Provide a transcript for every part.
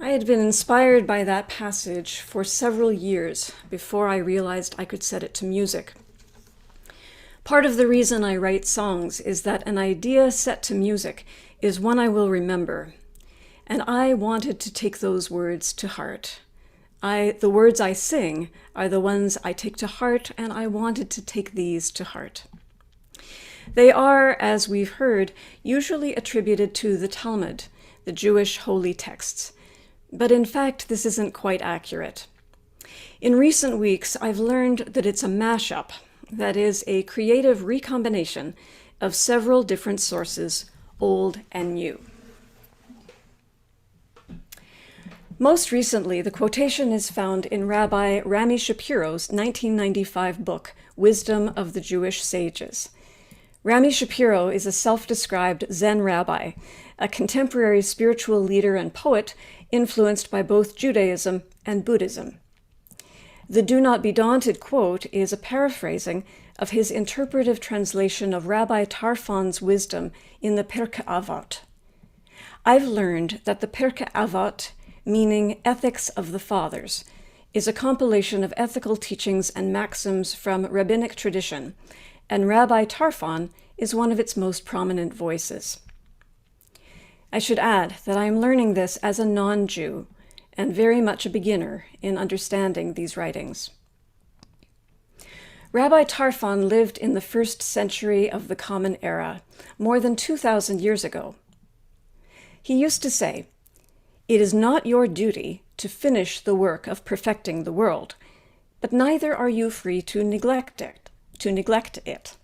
I had been inspired by that passage for several years before I realized I could set it to music. Part of the reason I write songs is that an idea set to music is one I will remember, and I wanted to take those words to heart. The words I sing are the ones I take to heart, and I wanted to take these to heart. They are, as we've heard, usually attributed to the Talmud, the Jewish holy texts. But in fact, this isn't quite accurate. In recent weeks, I've learned that it's a mashup, that is, a creative recombination of several different sources, old and new. Most recently, the quotation is found in Rabbi Rami Shapiro's 1995 book, Wisdom of the Jewish Sages. Rami Shapiro is a self-described Zen rabbi, a contemporary spiritual leader and poet influenced by both Judaism and Buddhism. The "Do not be daunted" quote is a paraphrasing of his interpretive translation of Rabbi Tarfon's wisdom in the Pirkei Avot. I've learned that the Pirkei Avot, meaning Ethics of the Fathers, is a compilation of ethical teachings and maxims from rabbinic tradition, and Rabbi Tarfon is one of its most prominent voices. I should add that I am learning this as a non-Jew and very much a beginner in understanding these writings. Rabbi Tarfon lived in the 1st century of the Common Era, more than 2,000 years ago. He used to say, "It is not your duty to finish the work of perfecting the world, but neither are you free to neglect it.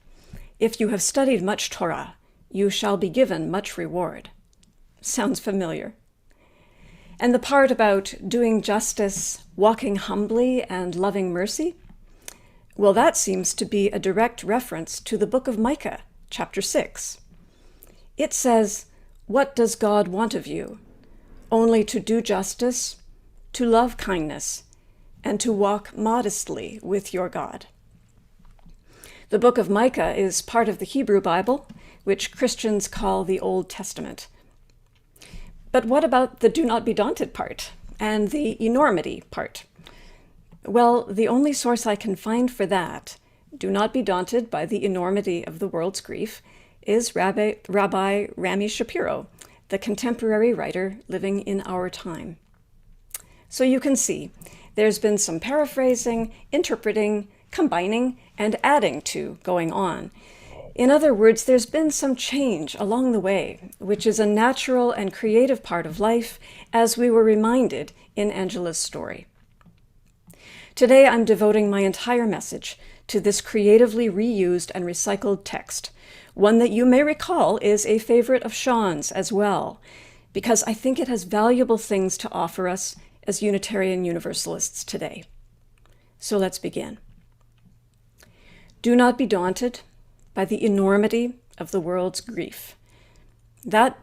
If you have studied much Torah, you shall be given much reward." Sounds familiar. And the part about doing justice, walking humbly, and loving mercy? Well, that seems to be a direct reference to the book of Micah, chapter 6. It says, "What does God want of you? Only to do justice, to love kindness, and to walk modestly with your God." The book of Micah is part of the Hebrew Bible, which Christians call the Old Testament. But what about the "do not be daunted" part and the enormity part? Well, the only source I can find for that, "do not be daunted by the enormity of the world's grief," is Rabbi Rami Shapiro, the contemporary writer living in our time. So you can see, there's been some paraphrasing, interpreting, combining, and adding to going on. In other words, there's been some change along the way, which is a natural and creative part of life, as we were reminded in Angela's story. Today, I'm devoting my entire message to this creatively reused and recycled text, one that you may recall is a favorite of Sean's as well, because I think it has valuable things to offer us as Unitarian Universalists today. So let's begin. Do not be daunted by the enormity of the world's grief. That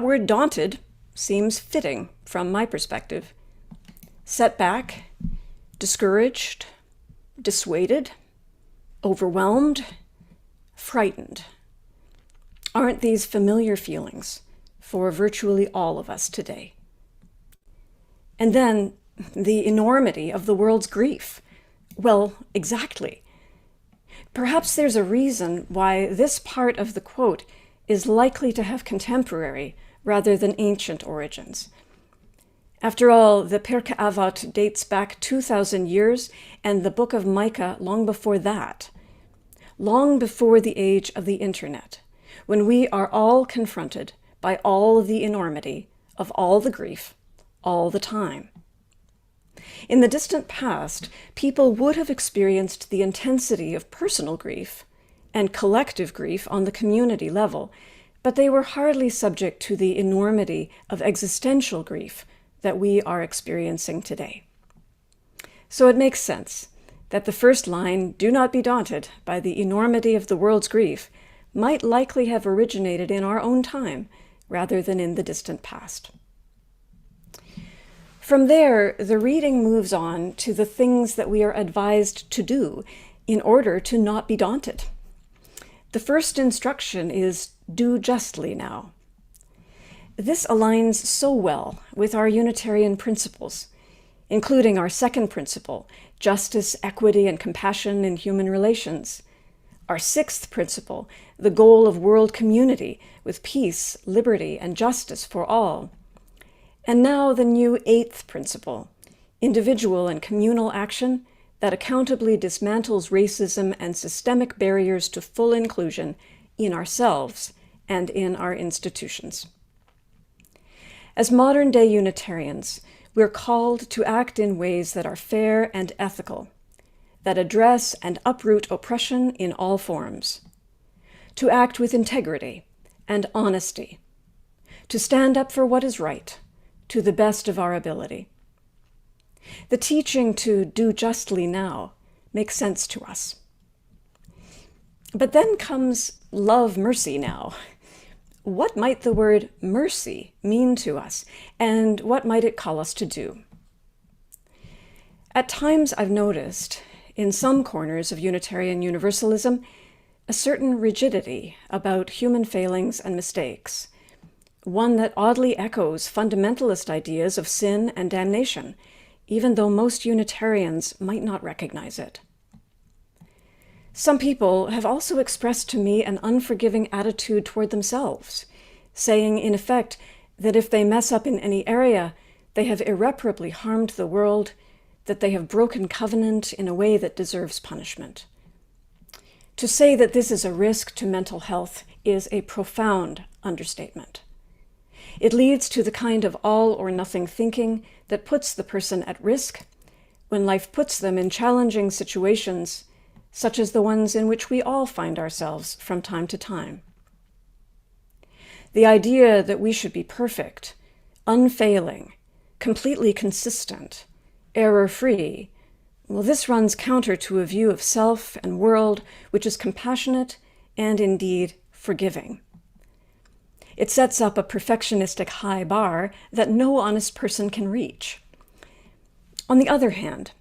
word "daunted" seems fitting from my perspective. Set back, discouraged, dissuaded, overwhelmed, frightened. Aren't these familiar feelings for virtually all of us today? And then the enormity of the world's grief. Well, exactly. Perhaps there's a reason why this part of the quote is likely to have contemporary rather than ancient origins. After all, the Pirkei Avot dates back 2,000 years, and the book of Micah long before that, long before the age of the internet, when we are all confronted by all the enormity of all the grief, all the time. In the distant past, people would have experienced the intensity of personal grief and collective grief on the community level, but they were hardly subject to the enormity of existential grief that we are experiencing today. So it makes sense that the first line, "Do not be daunted by the enormity of the world's grief," might likely have originated in our own time rather than in the distant past. From there, the reading moves on to the things that we are advised to do in order to not be daunted. The first instruction is "do justly now." This aligns so well with our Unitarian principles, including our second principle, justice, equity, and compassion in human relations. Our sixth principle, the goal of world community with peace, liberty, and justice for all. And now the new eighth principle, individual and communal action that accountably dismantles racism and systemic barriers to full inclusion in ourselves and in our institutions. As modern-day Unitarians, we're called to act in ways that are fair and ethical, that address and uproot oppression in all forms, to act with integrity and honesty, to stand up for what is right, to the best of our ability. The teaching to do justly now makes sense to us. But then comes love mercy now. What might the word mercy mean to us, and what might it call us to do? At times I've noticed, in some corners of Unitarian Universalism, a certain rigidity about human failings and mistakes, one that oddly echoes fundamentalist ideas of sin and damnation, even though most Unitarians might not recognize it. Some people have also expressed to me an unforgiving attitude toward themselves, saying, in effect, that if they mess up in any area, they have irreparably harmed the world, that they have broken covenant in a way that deserves punishment. To say that this is a risk to mental health is a profound understatement. It leads to the kind of all-or-nothing thinking that puts the person at risk when life puts them in challenging situations, such as the ones in which we all find ourselves from time to time. The idea that we should be perfect, unfailing, completely consistent, error-free, well, this runs counter to a view of self and world which is compassionate and indeed forgiving. It sets up a perfectionistic high bar that no honest person can reach. On the other hand,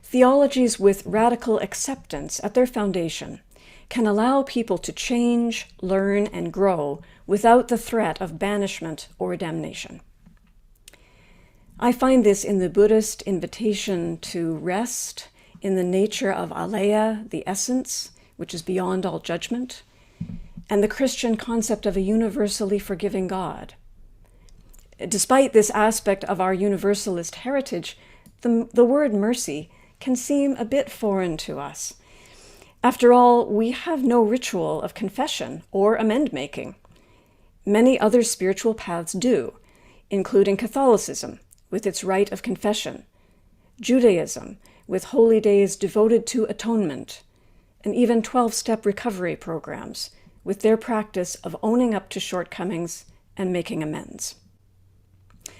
theologies with radical acceptance at their foundation can allow people to change, learn, and grow without the threat of banishment or damnation. I find this in the Buddhist invitation to rest in the nature of aleya, the essence, which is beyond all judgment, and the Christian concept of a universally forgiving God. Despite this aspect of our universalist heritage, the word mercy can seem a bit foreign to us. After all, we have no ritual of confession or amend-making. Many other spiritual paths do, including Catholicism, with its rite of confession, Judaism, with holy days devoted to atonement, and even 12-step recovery programs, with their practice of owning up to shortcomings and making amends.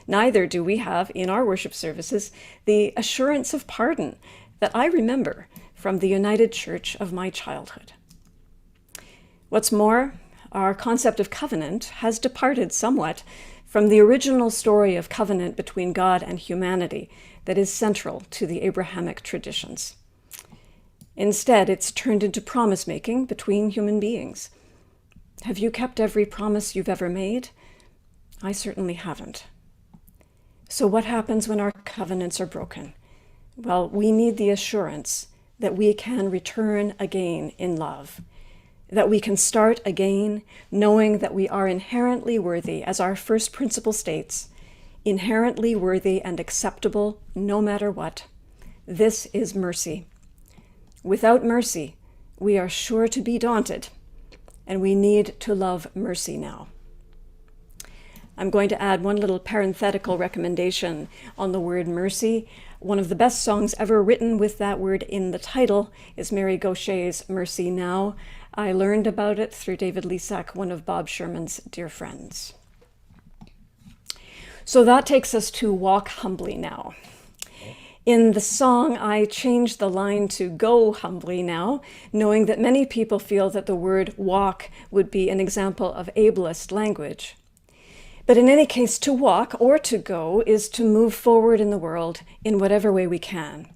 Neither do we have, in our worship services, the assurance of pardon that I remember from the United Church of my childhood. What's more, our concept of covenant has departed somewhat from the original story of covenant between God and humanity that is central to the Abrahamic traditions. Instead, it's turned into promise-making between human beings. Have you kept every promise you've ever made? I certainly haven't. So what happens when our covenants are broken? Well, we need the assurance that we can return again in love, that we can start again knowing that we are inherently worthy, as our first principle states, inherently worthy and acceptable no matter what. This is mercy. Without mercy, we are sure to be daunted, and we need to love mercy now. I'm going to add one little parenthetical recommendation on the word mercy. One of the best songs ever written with that word in the title is Mary Gaucher's Mercy Now. I learned about it through David Lisak, one of Bob Sherman's dear friends. So that takes us to Walk Humbly Now. In the song, I changed the line to Go Humbly Now, knowing that many people feel that the word walk would be an example of ableist language. But in any case, to walk or to go is to move forward in the world in whatever way we can.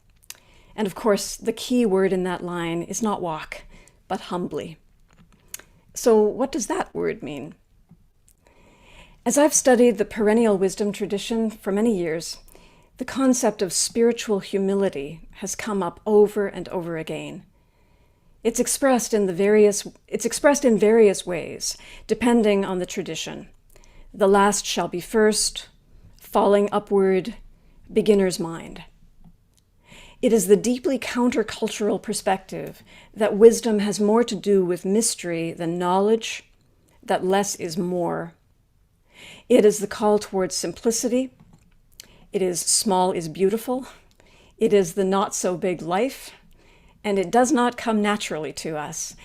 And of course, the key word in that line is not walk, but humbly. So what does that word mean? As I've studied the perennial wisdom tradition for many years, the concept of spiritual humility has come up over and over again. It's expressed in various ways, depending on the tradition. The last shall be first, falling upward, beginner's mind. It is the deeply countercultural perspective that wisdom has more to do with mystery than knowledge, that less is more. It is the call towards simplicity. It is small is beautiful. It is the not so big life. And it does not come naturally to us.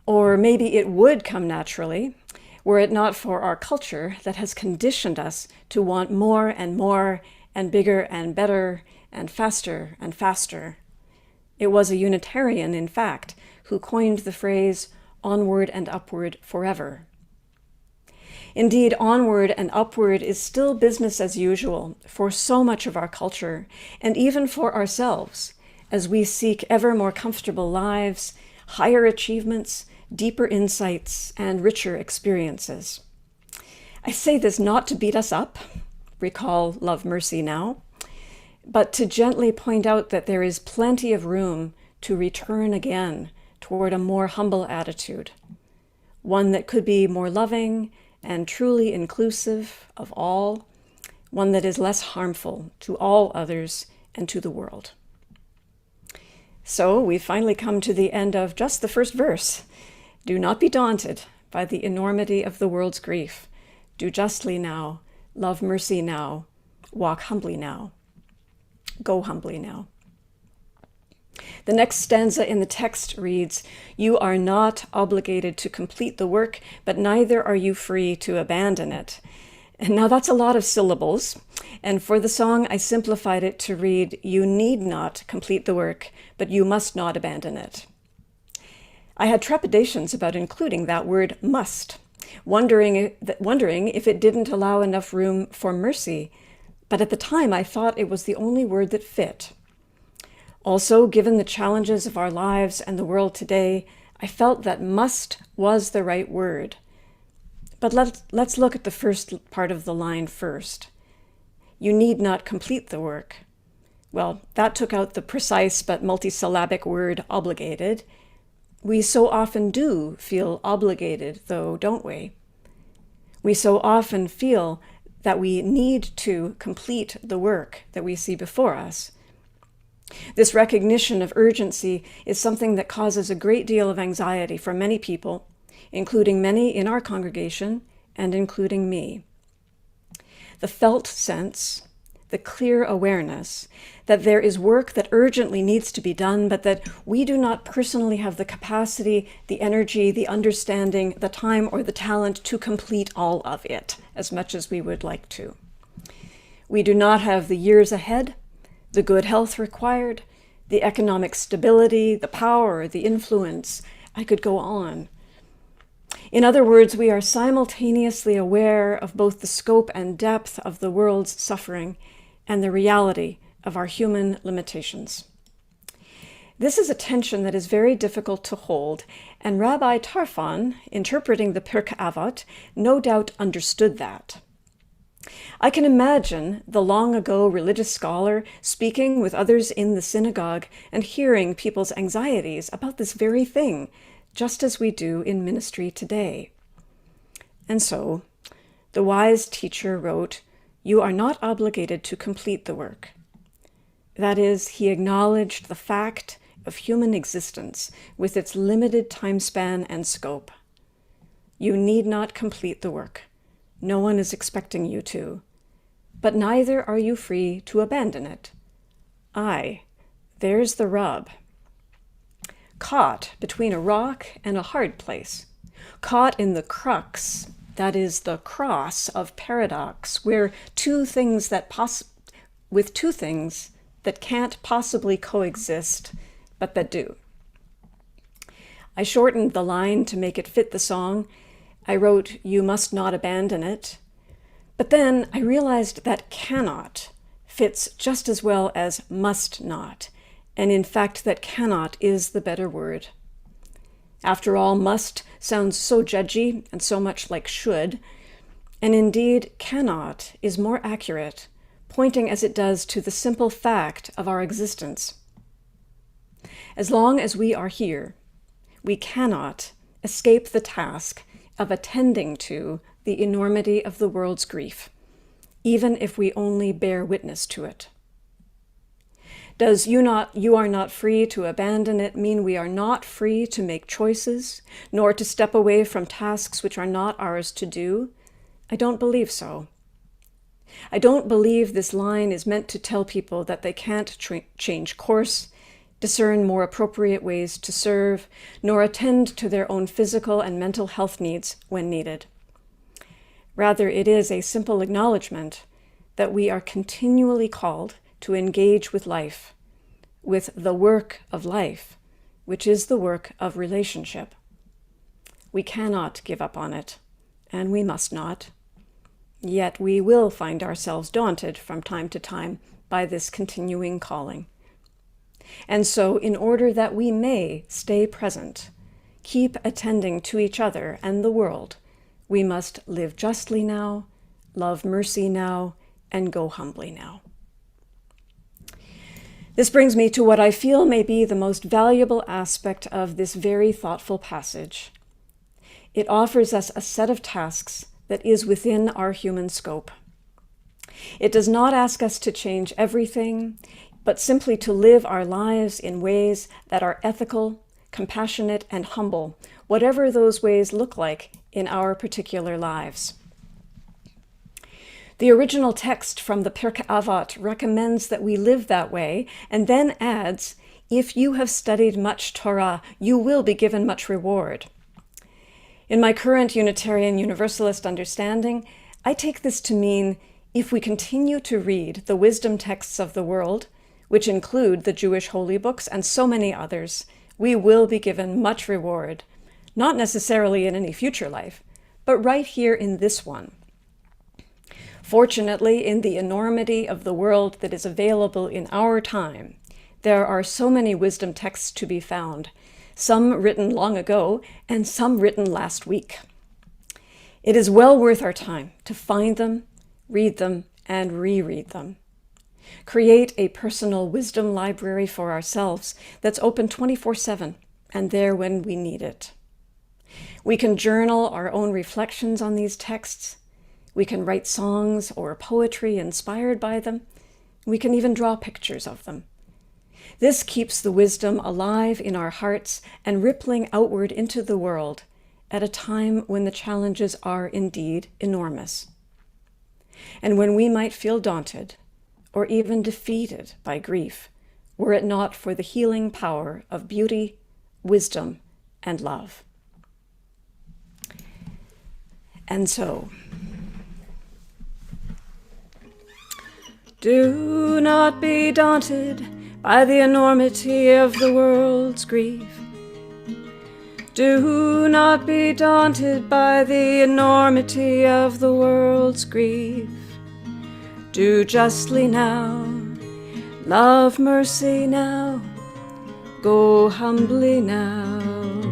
Or maybe it would come naturally were it not for our culture that has conditioned us to want more and bigger and better and faster and faster. It was a Unitarian, in fact, who coined the phrase onward and upward forever. Indeed, onward and upward is still business as usual for so much of our culture, and even for ourselves, as we seek ever more comfortable lives, higher achievements, deeper insights, and richer experiences. I say this not to beat us up, recall Love Mercy Now, but to gently point out that there is plenty of room to return again toward a more humble attitude, one that could be more loving and truly inclusive of all, one that is less harmful to all others and to the world. So we've finally come to the end of just the first verse. Do not be daunted by the enormity of the world's grief. Do justly now, love mercy now, walk humbly now, go humbly now. The next stanza in the text reads, "You are not obligated to complete the work, but neither are you free to abandon it." And now that's a lot of syllables, and for the song I simplified it to read, "You need not complete the work, but you must not abandon it." I had trepidations about including that word must, wondering if it didn't allow enough room for mercy, but at the time I thought it was the only word that fit. Also, given the challenges of our lives and the world today, I felt that must was the right word. But let's look at the first part of the line first. You need not complete the work. Well, that took out the precise but multisyllabic word obligated. We so often do feel obligated, though, don't we? We so often feel that we need to complete the work that we see before us. This recognition of urgency is something that causes a great deal of anxiety for many people, including many in our congregation and including me. The felt sense, the clear awareness that there is work that urgently needs to be done, but that we do not personally have the capacity, the energy, the understanding, the time, or the talent to complete all of it as much as we would like to. We do not have the years ahead, the good health required, the economic stability, the power, the influence. I could go on. In other words, we are simultaneously aware of both the scope and depth of the world's suffering and the reality of our human limitations. This is a tension that is very difficult to hold, and Rabbi Tarfon, interpreting the Pirkei Avot, no doubt understood that. I can imagine the long ago religious scholar speaking with others in the synagogue and hearing people's anxieties about this very thing, just as we do in ministry today. And so, the wise teacher wrote, "You are not obligated to complete the work." That is, he acknowledged the fact of human existence with its limited time span and scope. You need not complete the work. No one is expecting you to, but neither are you free to abandon it. There's the rub. Caught between a rock and a hard place, caught in the crux, that is the cross of paradox, where two things that can't possibly coexist, but that do. I shortened the line to make it fit the song. I wrote, "You must not abandon it." But then I realized that cannot fits just as well as must not. And in fact, that cannot is the better word. After all, must sounds so judgy and so much like should. and indeed cannot is more accurate, pointing as it does to the simple fact of our existence. As long as we are here, we cannot escape the task of attending to the enormity of the world's grief, even if we only bear witness to it. Does you are not free to abandon it mean we are not free to make choices, nor to step away from tasks which are not ours to do? I don't believe so. I don't believe this line is meant to tell people that they can't change course, discern more appropriate ways to serve, nor attend to their own physical and mental health needs when needed. Rather, it is a simple acknowledgement that we are continually called to engage with life, with the work of life, which is the work of relationship. We cannot give up on it, and we must not. Yet we will find ourselves daunted from time to time by this continuing calling. And so, in order that we may stay present, keep attending to each other and the world, we must live justly now, love mercy now, and go humbly now. This brings me to what I feel may be the most valuable aspect of this very thoughtful passage. It offers us a set of tasks that is within our human scope. It does not ask us to change everything, but simply to live our lives in ways that are ethical, compassionate, and humble, whatever those ways look like in our particular lives. The original text from the Pirkei Avot recommends that we live that way, and then adds, "If you have studied much Torah, you will be given much reward." In my current Unitarian Universalist understanding, I take this to mean if we continue to read the wisdom texts of the world, which include the Jewish holy books and so many others, we will be given much reward, not necessarily in any future life, but right here in this one. Fortunately, in the enormity of the world that is available in our time, there are so many wisdom texts to be found, some written long ago and some written last week. It is well worth our time to find them, read them, and reread them. Create a personal wisdom library for ourselves that's open 24/7 and there when we need it. We can journal our own reflections on these texts. We can write songs or poetry inspired by them. We can even draw pictures of them. This keeps the wisdom alive in our hearts and rippling outward into the world at a time when the challenges are indeed enormous. And when we might feel daunted or even defeated by grief, were it not for the healing power of beauty, wisdom, and love. And so, do not be daunted by the enormity of the world's grief. Do not be daunted by the enormity of the world's grief. Do justly now, love mercy now, go humbly now.